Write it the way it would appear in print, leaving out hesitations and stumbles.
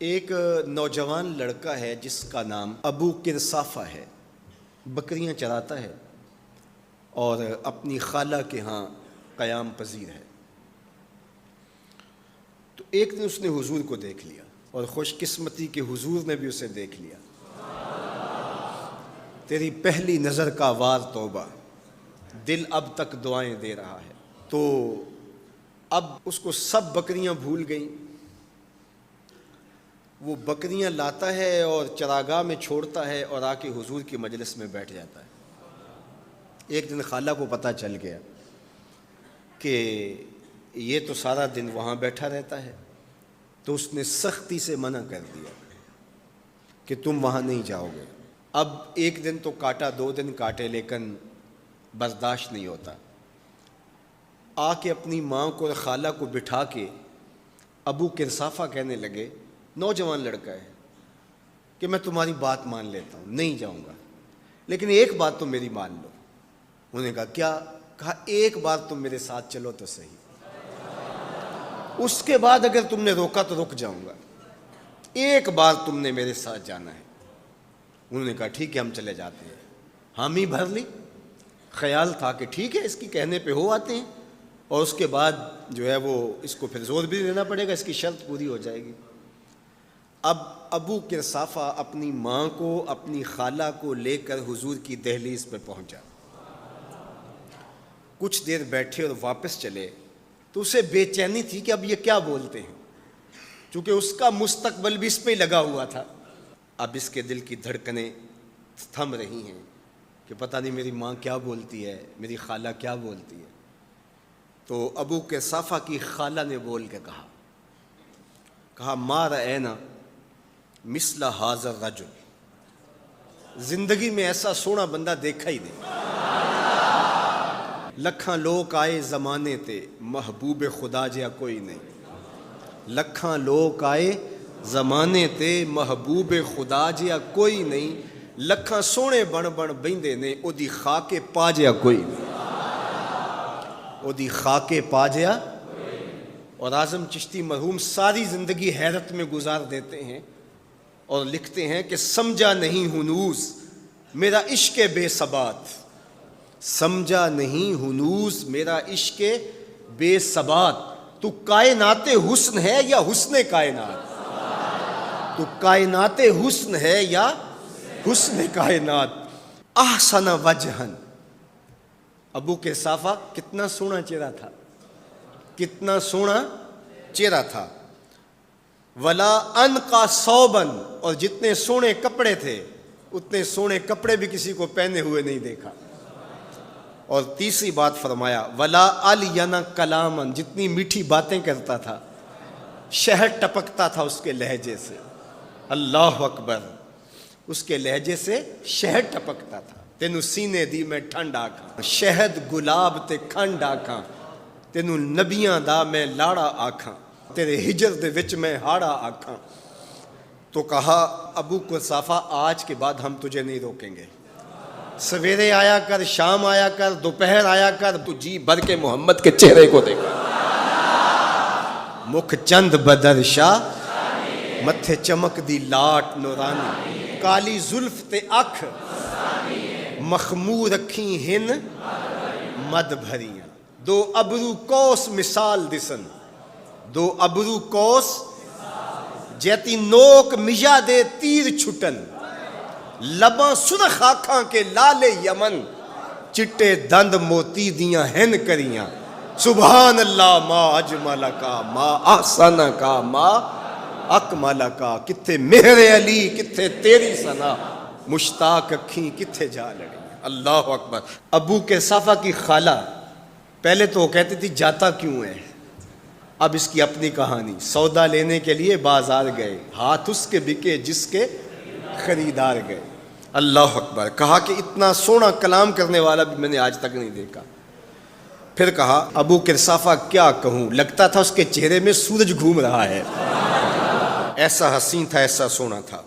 ایک نوجوان لڑکا ہے جس کا نام ابو کرصافہ ہے، بکریاں چراتا ہے اور اپنی خالہ کے ہاں قیام پذیر ہے۔ تو ایک دن اس نے حضور کو دیکھ لیا اور خوش قسمتی کہ حضور نے بھی اسے دیکھ لیا۔ تیری پہلی نظر کا وار توبہ، دل اب تک دعائیں دے رہا ہے۔ تو اب اس کو سب بکریاں بھول گئیں، وہ بکریاں لاتا ہے اور چراگاہ میں چھوڑتا ہے اور آ کے حضور کی مجلس میں بیٹھ جاتا ہے۔ ایک دن خالہ کو پتہ چل گیا کہ یہ تو سارا دن وہاں بیٹھا رہتا ہے، تو اس نے سختی سے منع کر دیا کہ تم وہاں نہیں جاؤ گے۔ اب ایک دن تو کاٹا، 2 دن کاٹے، لیکن برداشت نہیں ہوتا۔ آ کے اپنی ماں کو اور خالہ کو بٹھا کے ابو کرصافہ کہنے لگے، نوجوان لڑکا ہے، کہ میں تمہاری بات مان لیتا ہوں، نہیں جاؤں گا، لیکن ایک بات تو میری مان لو۔ انہوں نے کہا کیا؟ کہا ایک بار تم میرے ساتھ چلو تو صحیح، اس کے بعد اگر تم نے روکا تو رک جاؤں گا، ایک بار تم نے میرے ساتھ جانا ہے۔ انہوں نے کہا ٹھیک ہے ہم چلے جاتے ہیں۔ حامی بھر لی، خیال تھا کہ ٹھیک ہے اس کی کہنے پہ ہو آتے ہیں، اور اس کے بعد جو ہے وہ اس کو پھر زور بھی دینا پڑے گا، اس کی شرط پوری ہو جائے گی۔ اب ابو کرصافہ اپنی ماں کو، اپنی خالہ کو لے کر حضور کی دہلیز پہ پہنچا۔ کچھ دیر بیٹھے اور واپس چلے تو اسے بے چینی تھی کہ اب یہ کیا بولتے ہیں، چونکہ اس کا مستقبل بھی اس پہ لگا ہوا تھا۔ اب اس کے دل کی دھڑکنیں تھم رہی ہیں کہ پتہ نہیں میری ماں کیا بولتی ہے، میری خالہ کیا بولتی ہے۔ تو ابو کرصافہ کی خالہ نے بول کے کہا ما رأینا مثل ھذا الرجل، زندگی میں ایسا سونا بندہ دیکھا ہی نہیں۔ لکھاں لوگ آئے زمانے تے، محبوب خدا جہا کوئی نہیں۔ لکھاں لوگ آئے زمانے تے، محبوب خدا جہا کوئی نہیں۔ لکھاں سونے بن بن بہندے نے، او دی خاک پا جہا کوئی نہیں، او دی خاک پا جہا۔ اور اعظم چشتی مرحوم ساری زندگی حیرت میں گزار دیتے ہیں اور لکھتے ہیں کہ سمجھا نہیں ہنوز میرا عشق بے ثبات، سمجھا نہیں ہنوز میرا عشق بے ثبات۔ تو کائنات حسن ہے یا حسن کائنات؟ تو کائنات حسن ہے یا حسن کائنات؟ احسن وجہن، ابو کرصافہ کتنا سونا چہرہ تھا، کتنا سونا چہرہ تھا۔ ولا انقا ثوبن، اور جتنے سونے کپڑے تھے اتنے سونے کپڑے بھی کسی کو پہنے ہوئے نہیں دیکھا۔ اور تیسری بات فرمایا ولا الین کلامن، جتنی میٹھی باتیں کرتا تھا، شہد ٹپکتا تھا اس کے لہجے سے۔ اللہ اکبر، اس کے لہجے سے شہد ٹپکتا تھا۔ تینوں سینے دی میں ٹھنڈ آکھاں، شہد گلاب تے کھنڈ آکھاں، تینوں نبیاں دا میں لاڑا آکھاں، تیرے ہجر دے وچ میں ہاڑا آکھاں۔ تو کہا ابو کرصافہ آج کے بعد ہم تجھے نہیں روکیں گے، سویرے آیا کر، شام آیا کر، دوپہر آیا کر، تو جی بھر کے محمد کے چہرے کو دیکھا۔ مکھ چند بدر شاہ، متھے چمک دی لاٹ نورانی، کالی زلف تے اکھ، مخمور اکھیں ہن مد بھریاں، دو ابرو کوس مثال دسن، دو ابرو کوس جیتی نوک مجا دے تیر چھٹن، لباں سرخ آنکھاں کے لال یمن، چٹے دند موتی دیاں ہن کریاں۔ سبحان اللہ ما اجمل کا، ما احسن کا، ما اکمل کا۔ کتھے مہر علی، کتھے تیری ثنا، مشتاق اکھیں کتھے جا لڑی۔ اللہ اکبر۔ ابو کرصافہ کی خالہ پہلے تو وہ کہتی تھی جاتا کیوں ہے، اب اس کی اپنی کہانی۔ سودا لینے کے لیے بازار گئے، ہاتھ اس کے بکے جس کے خریدار گئے۔ اللہ اکبر۔ کہا کہ اتنا سونا کلام کرنے والا بھی میں نے آج تک نہیں دیکھا۔ پھر کہا ابو کرصافہ کیا کہوں، لگتا تھا اس کے چہرے میں سورج گھوم رہا ہے، ایسا حسین تھا، ایسا سونا تھا۔